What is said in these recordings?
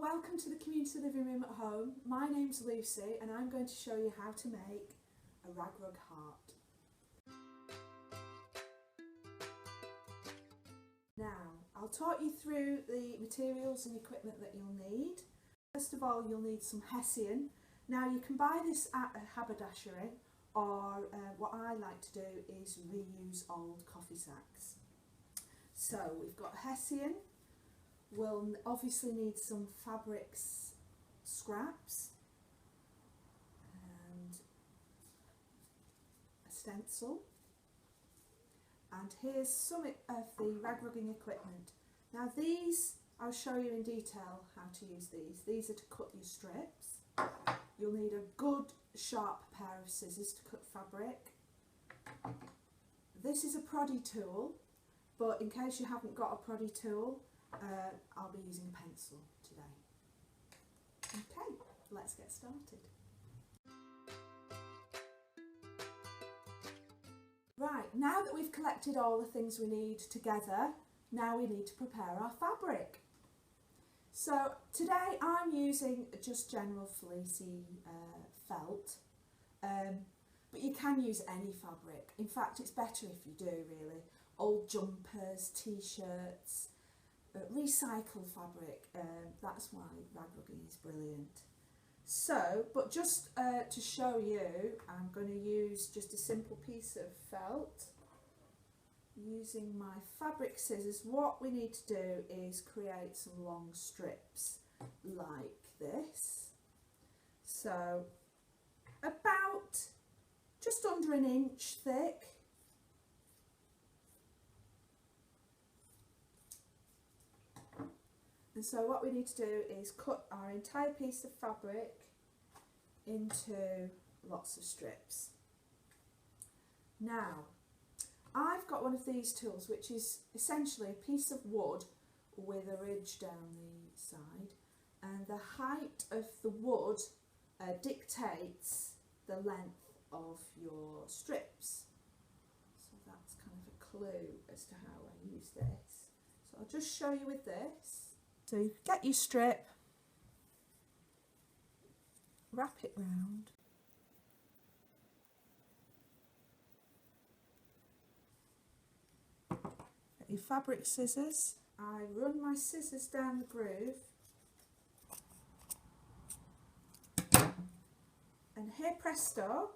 Welcome to the community living room at home. My name's Lucy and I'm going to show you how to make a rag rug heart. Now, I'll talk you through the materials and equipment that you'll need. First of all, you'll need some hessian. Now, you can buy this at a haberdashery, or what I like to do is reuse old coffee sacks. So, we've got hessian. We'll obviously need some fabrics scraps and a stencil, and here's some of the rag rugging equipment. Now these, I'll show you in detail how to use these. These are to cut your strips. You'll need a good sharp pair of scissors to cut fabric. This is a proddy tool, but in case you haven't got a proddy tool, I'll be using a pencil today. Okay, let's get started. Right, now that we've collected all the things we need together, now we need to prepare our fabric. So today I'm using just general fleecy felt, but you can use any fabric. In fact, it's better if you do, really. Old jumpers, t-shirts, recycled fabric, that's why rag rugging is brilliant. So, but just to show you, I'm going to use just a simple piece of felt. Using my fabric scissors, what we need to do is create some long strips like this. So, about just under an inch thick. And so what we need to do is cut our entire piece of fabric into lots of strips. Now, I've got one of these tools, which is essentially a piece of wood with a ridge down the side, and the height of the wood dictates the length of your strips. So that's kind of a clue as to how I use this. So I'll just show you with this. So you get your strip, wrap it round, get your fabric scissors. I run my scissors down the groove, and here presto,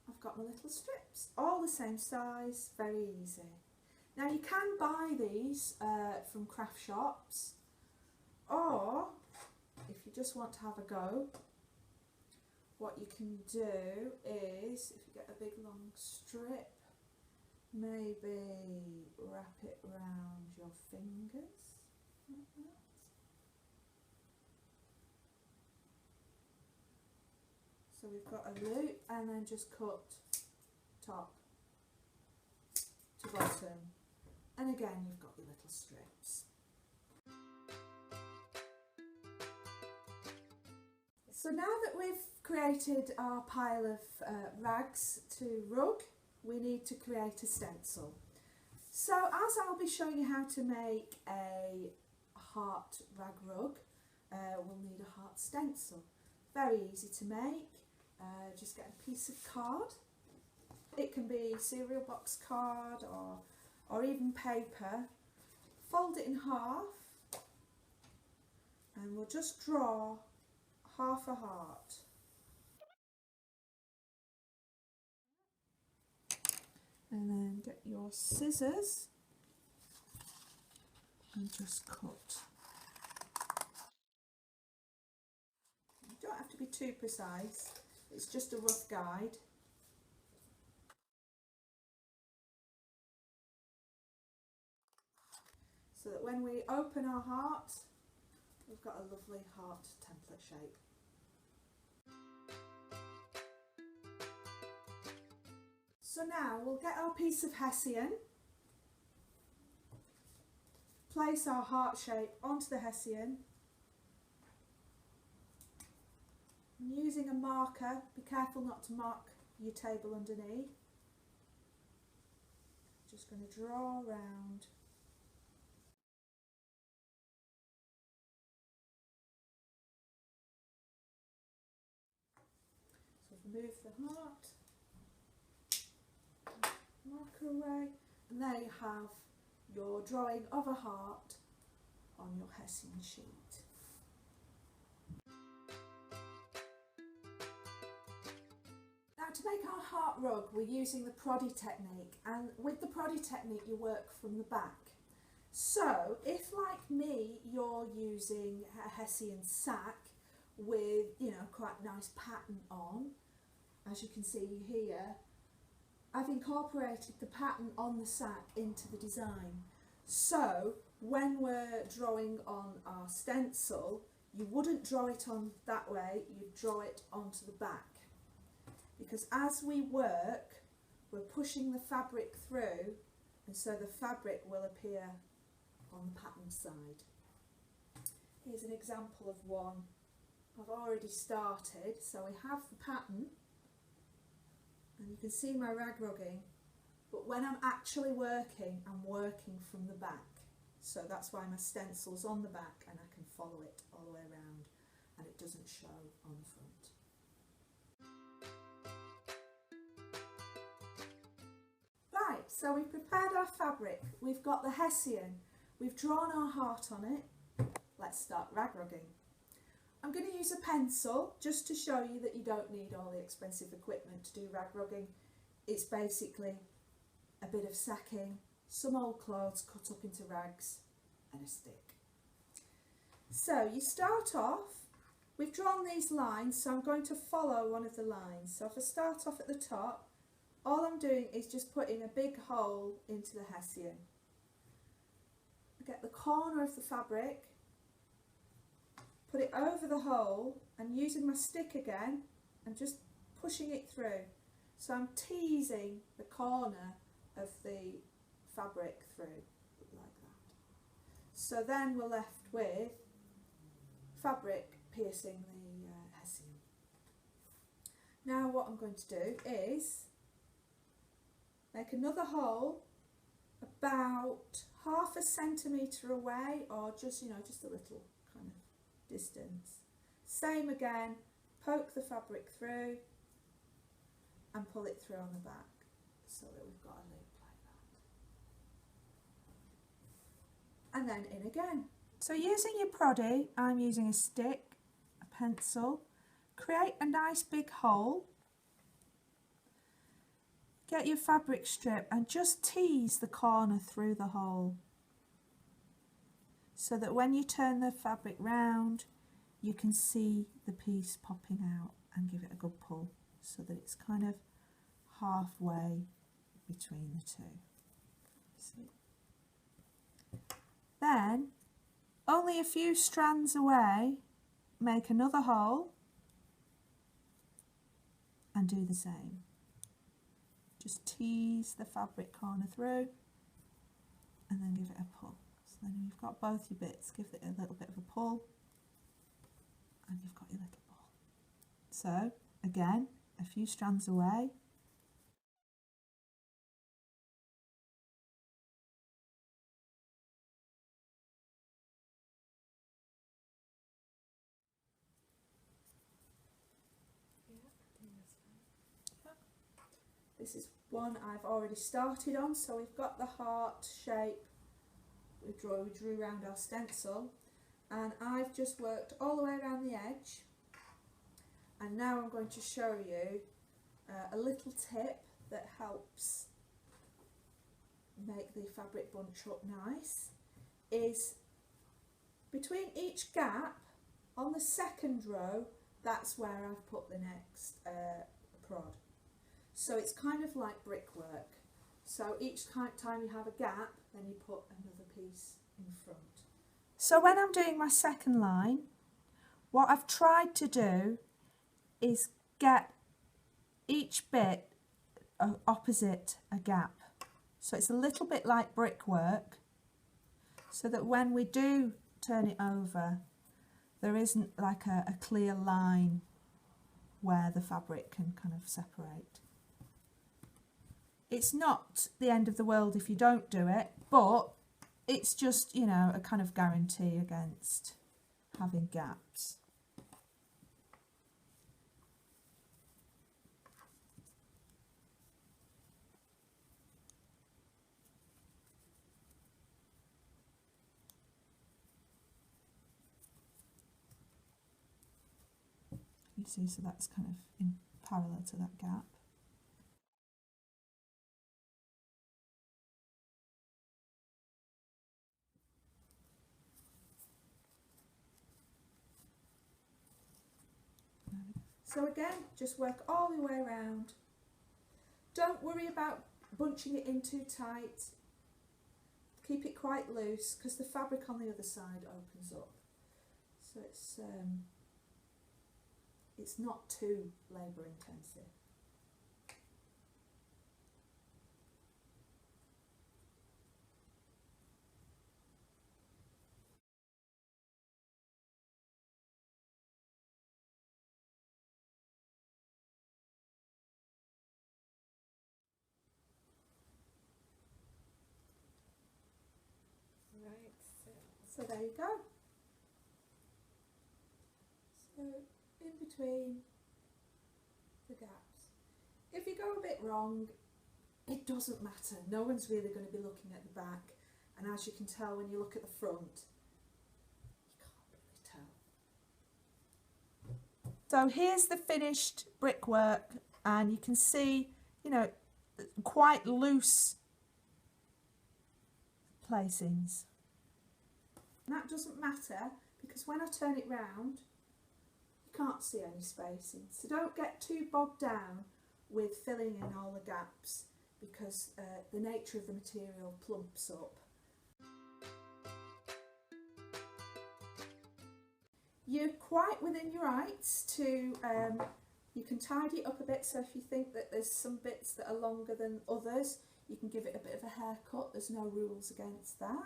I've got my little strips, all the same size, very easy. Now you can buy these from craft shops, or if you just want to have a go, what you can do is, if you get a big long strip, maybe wrap it around your fingers like that. So we've got a loop, and then just cut top to bottom, and again you've got your little strips. So now that we've created our pile of rags to rug, we need to create a stencil. So as I'll be showing you how to make a heart rag rug, we'll need a heart stencil. Very easy to make. Just get a piece of card. It can be cereal box card or even paper. Fold it in half, and we'll just draw half a heart. And then get your scissors and just cut. You don't have to be too precise, it's just a rough guide. So that when we open our heart, we've got a lovely heart template shape. So now we'll get our piece of hessian, place our heart shape onto the hessian, and using a marker, be careful not to mark your table underneath. Just going to draw around. So move the heart, marker away, and there you have your drawing of a heart on your hessian sheet. Now to make our heart rug we're using the proddy technique, and with the proddy technique you work from the back. So if like me you're using a hessian sack with, you know, quite nice pattern on, as you can see here, I've incorporated the pattern on the sack into the design. So when we're drawing on our stencil, you wouldn't draw it on that way, you'd draw it onto the back. Because as we work, we're pushing the fabric through, and so the fabric will appear on the pattern side. Here's an example of one I've already started. So we have the pattern, and you can see my rag rugging, but when I'm actually working, I'm working from the back. So that's why my stencil's on the back and I can follow it all the way around and it doesn't show on the front. Right, so we've prepared our fabric, we've got the hessian, we've drawn our heart on it. Let's start rag rugging. I'm going to use a pencil just to show you that you don't need all the expensive equipment to do rag rugging. It's basically a bit of sacking, some old clothes cut up into rags and a stick. So you start off, we've drawn these lines, so I'm going to follow one of the lines. So if I start off at the top, all I'm doing is just putting a big hole into the hessian. I get the corner of the fabric, put it over the hole, and using my stick again and just pushing it through. So I'm teasing the corner of the fabric through like that. So then we're left with fabric piercing the hessian. Now what I'm going to do is make another hole about half a centimetre away, or just, you know, just a little kind of distance. Same again, poke the fabric through and pull it through on the back so that we've got a loop like that. And then in again. So using your proddy, I'm using a stick, a pencil, create a nice big hole, get your fabric strip and just tease the corner through the hole so that when you turn the fabric round you can see the piece popping out, and give it a good pull so that it's kind of halfway between the two. See? Then, only a few strands away, make another hole and do the same. Just tease the fabric corner through and then give it a pull. So then you've got both your bits, give it a little bit of a pull and you've got your little ball. So again, a few strands away. This is one I've already started on, so we've got the heart shape we drew around our stencil, and I've just worked all the way around the edge, and now I'm going to show you a little tip that helps make the fabric bunch up nice. Is between each gap on the second row, that's where I've put the next prod. So it's kind of like brickwork. So each time you have a gap, then you put another piece in front. So when I'm doing my second line, what I've tried to do is get each bit opposite a gap. So it's a little bit like brickwork, so that when we do turn it over, there isn't like a clear line where the fabric can kind of separate. It's not the end of the world if you don't do it, but it's just, you know, a kind of guarantee against having gaps. You see, so that's kind of in parallel to that gap. So again, just work all the way around. Don't worry about bunching it in too tight. Keep it quite loose because the fabric on the other side opens up. So it's not too labour intensive. So there you go. So in between the gaps. If you go a bit wrong, it doesn't matter. No one's really going to be looking at the back. And as you can tell when you look at the front, you can't really tell. So here's the finished brickwork, and you can see, you know, quite loose placings. And that doesn't matter because when I turn it round, you can't see any spacing. So don't get too bogged down with filling in all the gaps because the nature of the material plumps up. You're quite within your rights to, you can tidy it up a bit, so if you think that there's some bits that are longer than others, you can give it a bit of a haircut. There's no rules against that.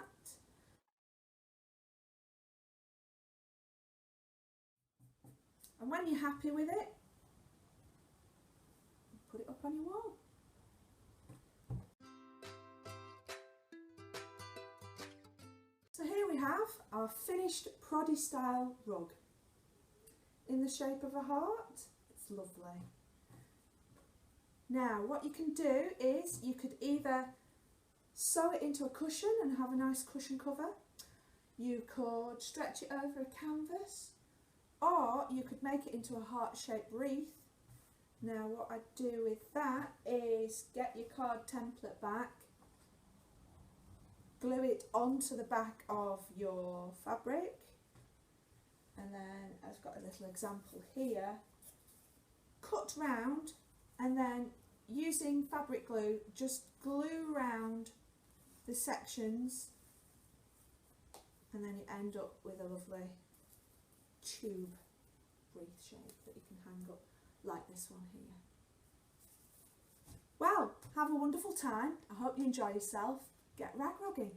And when you're happy with it, put it up on your wall. So here we have our finished Proddy style rug in the shape of a heart. It's lovely. Now what you can do is you could either sew it into a cushion and have a nice cushion cover. You could stretch it over a canvas, or you could make it into a heart-shaped wreath. Now what I do with that is get your card template back, glue it onto the back of your fabric, and then I've got a little example here, cut round, and then using fabric glue just glue round the sections, and then you end up with a lovely tube wreath shape that you can hang up like this one here. Well, have a wonderful time. I hope you enjoy yourself. Get rag rogging.